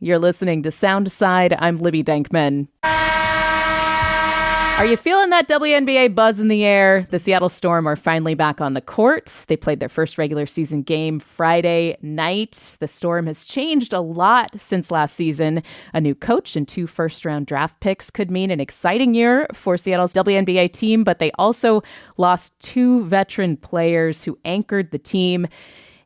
You're listening to Soundside. I'm Libby Denkman. Are you feeling that WNBA buzz in the air? The Seattle Storm are finally back on the court. They played their first regular season game Friday night. The Storm has changed a lot since last season. A new coach and 2 first-round draft picks could mean an exciting year for Seattle's WNBA team, but they also lost 2 veteran players who anchored the team.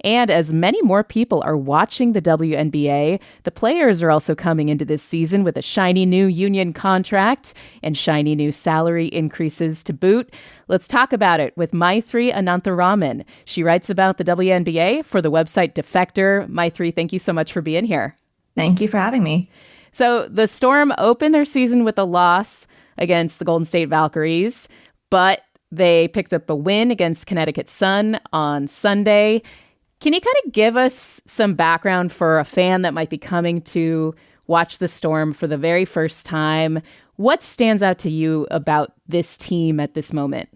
And as many more people are watching the WNBA, the players are also coming into this season with a shiny new union contract and shiny new salary increases to boot. Let's talk about it with Maithri Anantharaman. She writes about the WNBA for the website Defector. Maithri, thank you so much for being here. Thank you for having me. So the Storm opened their season with a loss against the Golden State Valkyries, but they picked up a win against Connecticut Sun on Sunday. Can you kind of give us some background for a fan that might be coming to watch the Storm for the very first time? What stands out to you about this team at this moment?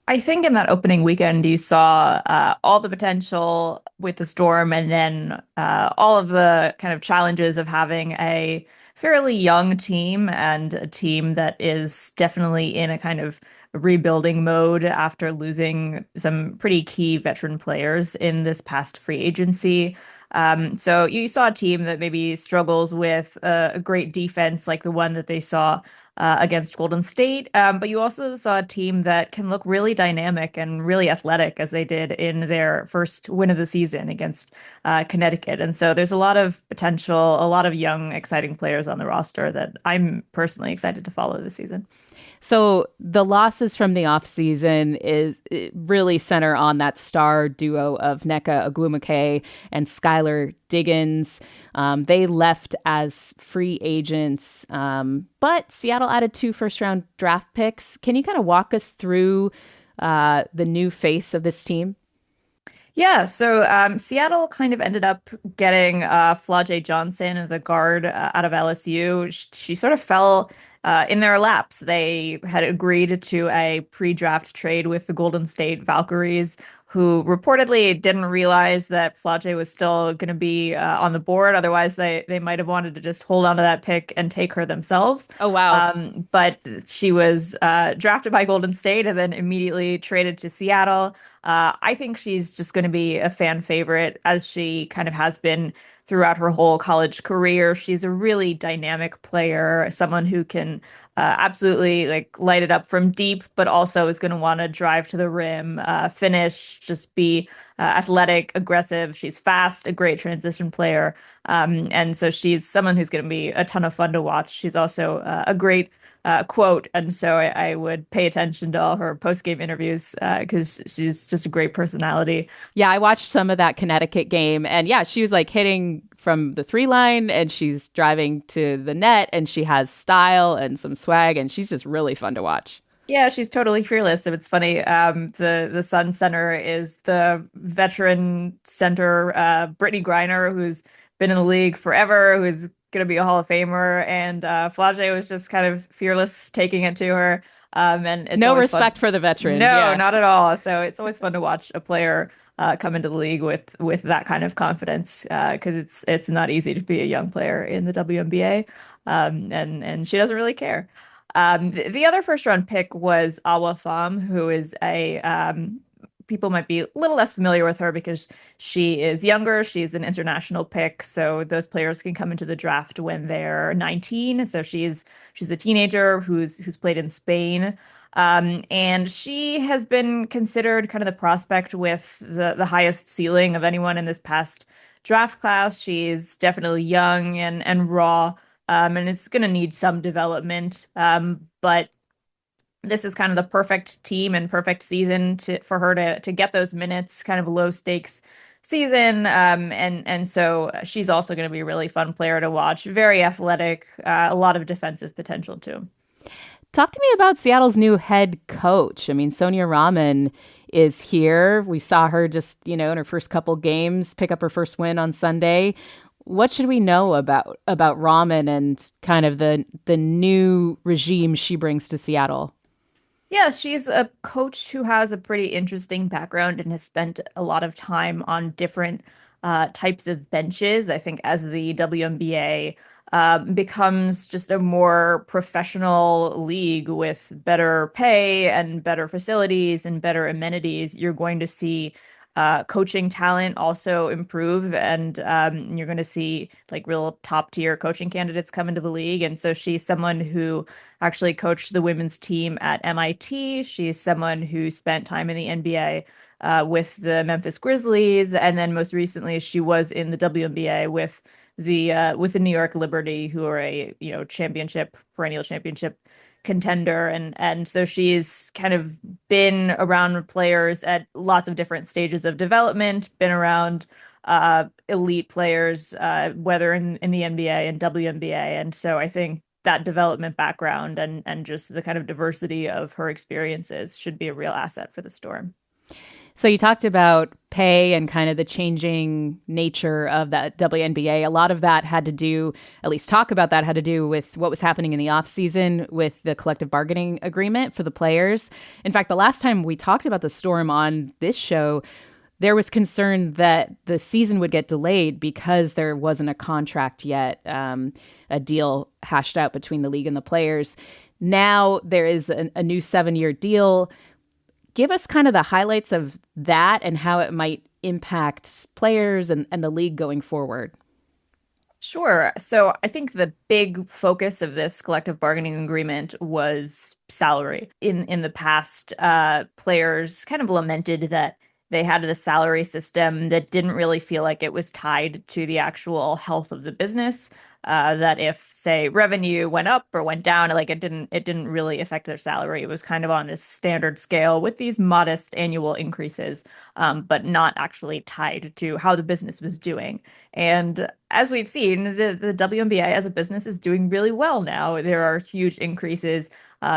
I think in that opening weekend, you saw all the potential with the Storm and then all of the kind of challenges of having a fairly young team and a team that is definitely in a kind of rebuilding mode after losing some pretty key veteran players in this past free agency. So you saw a team that maybe struggles with a great defense like the one that they saw against Golden State. But you also saw a team that can look really dynamic and really athletic as they did in their first win of the season against Connecticut. And so there's a lot of potential, a lot of young, exciting players on the roster that I'm personally excited to follow this season. So the losses from the offseason really center on that star duo of Nneka Ogwumike and Skylar Diggins. They left as free agents, but Seattle added 2 first-round draft picks. Can you kind of walk us through the new face of this team? Yeah, so Seattle kind of ended up getting Flau'jae Johnson, the guard out of LSU. She sort of fell in their laps. They had agreed to a pre-draft trade with the Golden State Valkyries, who reportedly didn't realize that Flau'jae was still going to be on the board. Otherwise, they might have wanted to just hold on to that pick and take her themselves. Oh, wow. But she was drafted by Golden State and then immediately traded to Seattle. I think she's just going to be a fan favorite, as she kind of has been throughout her whole college career. She's a really dynamic player, someone who can absolutely like light it up from deep, but also is going to want to drive to the rim, finish, just be athletic, aggressive. She's fast, a great transition player. And so she's someone who's going to be a ton of fun to watch. She's also a great quote. And so I would pay attention to all her post-game interviews because she's just a great personality. Yeah, I watched some of that Connecticut game, and yeah, she was like hitting from the 3 line and she's driving to the net and she has style and some swag and she's just really fun to watch. Yeah, she's totally fearless. And it's funny, the Sun center is the veteran center, Brittany Griner, who's been in the league forever, who's going to be a Hall of Famer. And Flau'jae was just kind of fearless taking it to her. And it's no always respect fun. for the veteran. No, Yeah. not at all. So it's always fun to watch a player come into the league with that kind of confidence because it's not easy to be a young player in the WNBA. And she doesn't really care. The other first round pick was Awa Pham, who is people might be a little less familiar with her because she is younger. She's an international pick, so those players can come into the draft when they're 19. So she's a teenager who's played in Spain. And she has been considered kind of the prospect with the highest ceiling of anyone in this past draft class. She's definitely young and raw. And it's going to need some development. But this is kind of the perfect team and perfect season for her to get those minutes, kind of low stakes season. And so she's also going to be a really fun player to watch. Very athletic, a lot of defensive potential too. Talk to me about Seattle's new head coach. I mean, Sonia Rahman is here. We saw her just, in her first couple games pick up her first win on Sunday. What should we know about Rahman and kind of the new regime she brings to Seattle? Yeah, she's a coach who has a pretty interesting background and has spent a lot of time on different types of benches. I think as the WNBA becomes just a more professional league with better pay and better facilities and better amenities, you're going to see coaching talent also improve, and you're going to see like real top tier coaching candidates come into the league. And so she's someone who actually coached the women's team at MIT. She's someone who spent time in the NBA with the Memphis Grizzlies, and then most recently she was in the WNBA with the New York Liberty, who are a perennial championship contender, and so she's kind of been around players at lots of different stages of development, been around elite players, whether in the NBA and WNBA, and so I think that development background and just the kind of diversity of her experiences should be a real asset for the Storm. So you talked about pay and kind of the changing nature of that WNBA. A lot of that had to do, at least talk about that, had to do with what was happening in the offseason with the collective bargaining agreement for the players. In fact, the last time we talked about the Storm on this show, there was concern that the season would get delayed because there wasn't a contract yet, a deal hashed out between the league and the players. Now there is a new 7-year deal. Give us kind of the highlights of that and how it might impact players and the league going forward. Sure. So I think the big focus of this collective bargaining agreement was salary. In the past, players kind of lamented that they had a salary system that didn't really feel like it was tied to the actual health of the business. That if, say, revenue went up or went down, like it didn't really affect their salary. It was kind of on this standard scale with these modest annual increases, but not actually tied to how the business was doing. And as we've seen, the WNBA as a business is doing really well now. There are huge increases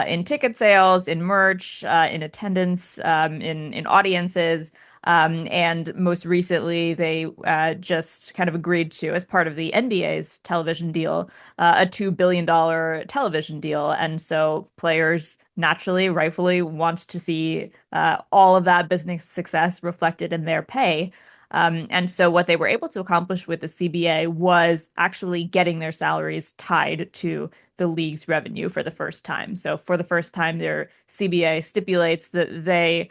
in ticket sales, in merch, in attendance, in audiences. And most recently, they just kind of agreed to, as part of the NBA's television deal, a $2 billion television deal. And so players naturally, rightfully want to see all of that business success reflected in their pay. And so what they were able to accomplish with the CBA was actually getting their salaries tied to the league's revenue for the first time. So for the first time, their CBA stipulates that they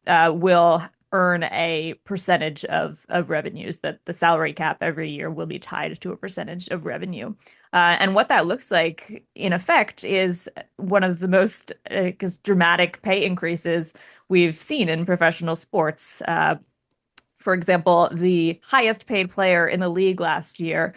will earn a percentage of revenues, that the salary cap every year will be tied to a percentage of revenue. And what that looks like in effect is one of the most dramatic pay increases we've seen in professional sports. For example, the highest paid player in the league last year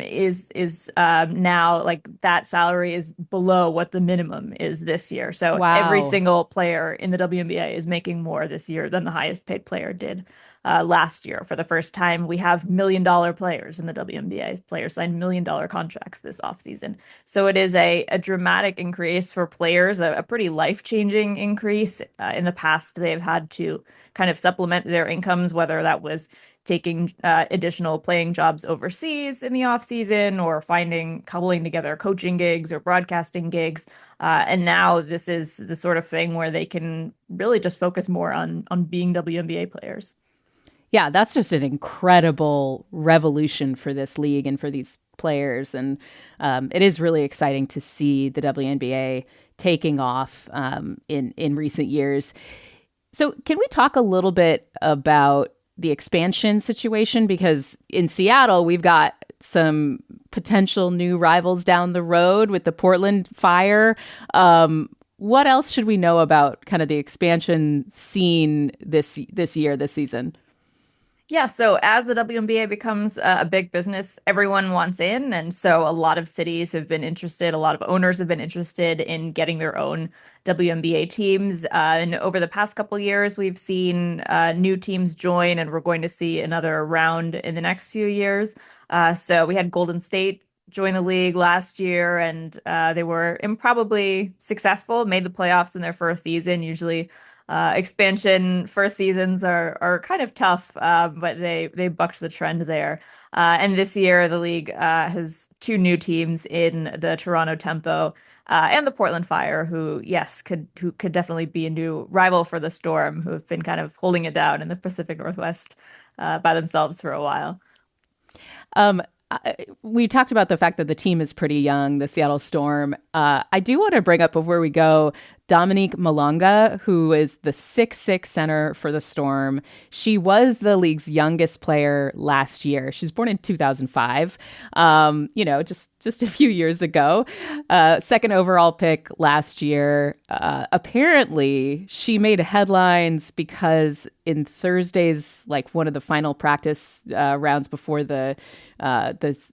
is now, like, that salary is below what the minimum is this year. So every Wow. single player in the WNBA is making more this year than the highest paid player did last year. For the first time, we have $1 million players in the WNBA. Players signed $1 million contracts this offseason. So it is a dramatic increase for players, a pretty life-changing increase. In the past, they've had to kind of supplement their incomes, whether that was taking additional playing jobs overseas in the off season or finding coupling together coaching gigs or broadcasting gigs. And now this is the sort of thing where they can really just focus more on being WNBA players. Yeah, that's just an incredible revolution for this league and for these players. And it is really exciting to see the WNBA taking off in recent years. So can we talk a little bit about the expansion situation? Because in Seattle, we've got some potential new rivals down the road with the Portland Fire. What else should we know about kind of the expansion scene this year, this season? Yeah, so as the WNBA becomes a big business, everyone wants in. And so a lot of cities have been interested, a lot of owners have been interested in getting their own WNBA teams. And over the past couple years, we've seen new teams join, and we're going to see another round in the next few years. So we had Golden State join the league last year, and they were improbably successful, made the playoffs in their first season. Usually expansion first seasons are kind of tough, but they bucked the trend there. And this year, the league has two new teams in the Toronto Tempo and the Portland Fire, who could definitely be a new rival for the Storm, who have been kind of holding it down in the Pacific Northwest by themselves for a while. Um, we talked about the fact that the team is pretty young, the Seattle Storm. I do want to bring up before we go Dominique Malonga, who is the 6'6" center for the Storm. She was the league's youngest player last year. She's born in 2005, just a few years ago. Second overall pick last year. Apparently, she made headlines because in Thursday's, like one of the final practice rounds before the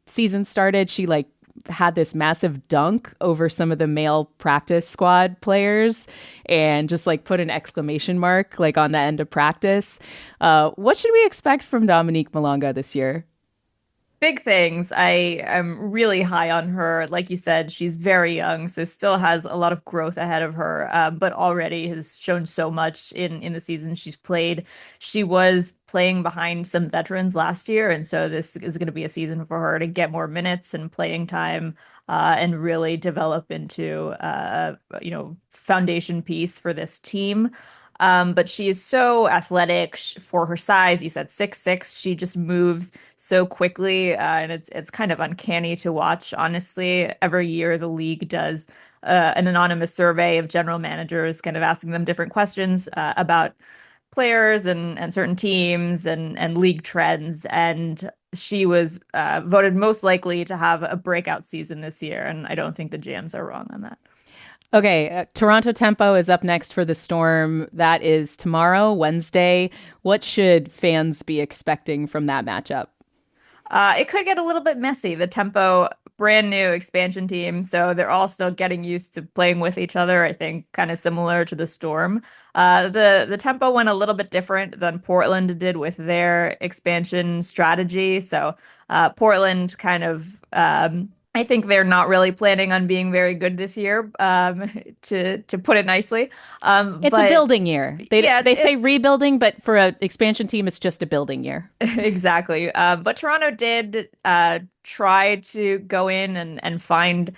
season started, she had this massive dunk over some of the male practice squad players and just put an exclamation mark on the end of practice. What should we expect from Dominique Malonga this year? Big things. I am really high on her. Like you said, she's very young, so still has a lot of growth ahead of her, but already has shown so much in the season she's played. She was playing behind some veterans last year, and so this is going to be a season for her to get more minutes and playing time, and really develop into foundation piece for this team. But she is so athletic for her size. You said 6'6". She just moves so quickly, and it's kind of uncanny to watch, honestly. Every year the league does an anonymous survey of general managers, kind of asking them different questions about players and certain teams and league trends. And she was voted most likely to have a breakout season this year, and I don't think the GMs are wrong on that. Okay, Toronto Tempo is up next for the Storm. That is tomorrow, Wednesday. What should fans be expecting from that matchup? It could get a little bit messy. The Tempo, brand new expansion team, so they're all still getting used to playing with each other. I think kind of similar to the Storm. The Tempo went a little bit different than Portland did with their expansion strategy. So Portland kind of. I think they're not really planning on being very good this year, to put it nicely. It's a building year. They say rebuilding, but for an expansion team, it's just a building year. Exactly. But Toronto did try to go in and find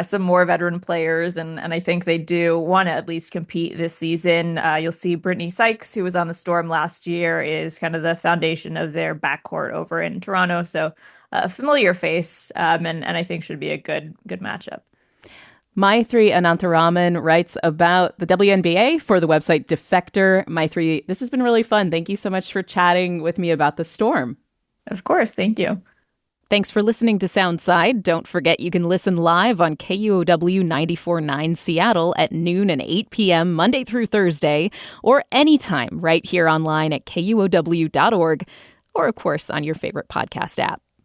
some more veteran players, and I think they do want to at least compete this season. You'll see Brittany Sykes, who was on the Storm last year, is kind of the foundation of their backcourt over in Toronto. So a familiar face, and I think should be a good matchup. Maithri Anantharaman writes about the WNBA for the website Defector. Maithri, this has been really fun. Thank you so much for chatting with me about the Storm. Of course. Thank you. Thanks for listening to Soundside. Don't forget you can listen live on KUOW 94.9 Seattle at noon and 8 p.m. Monday through Thursday, or anytime right here online at KUOW.org, or of course on your favorite podcast app.